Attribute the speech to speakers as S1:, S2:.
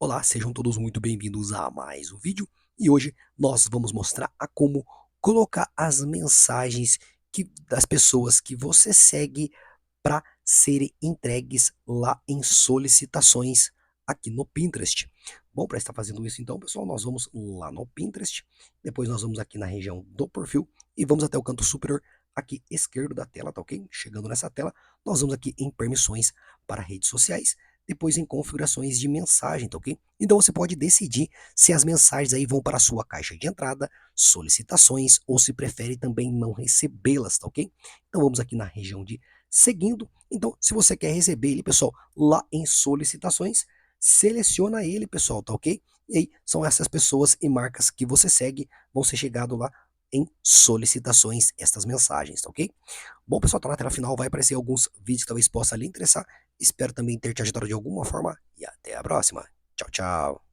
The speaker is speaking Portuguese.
S1: Olá, sejam todos muito bem-vindos a mais um vídeo e hoje nós vamos mostrar a como colocar as mensagens das pessoas que você segue para serem entregues lá em solicitações aqui no Pinterest. Bom, para estar fazendo isso então, pessoal, nós vamos lá no Pinterest, depois nós vamos aqui na região do perfil e vamos até o canto superior aqui esquerdo da tela, tá ok? Chegando nessa tela, nós vamos aqui em permissões para redes sociais, depois em configurações de mensagem, tá ok? Então você pode decidir se as mensagens aí vão para a sua caixa de entrada, solicitações ou se prefere também não recebê-las, tá ok? Então vamos aqui na região de seguindo. Então, se você quer receber ele, pessoal, lá em solicitações, seleciona ele, pessoal, tá ok? E aí são essas pessoas e marcas que você segue, vão ser chegado lá em solicitações estas mensagens, tá ok? Bom, pessoal, tá na tela final, vai aparecer alguns vídeos que talvez possa lhe interessar. Espero também ter te ajudado de alguma forma e até a próxima. Tchau, tchau.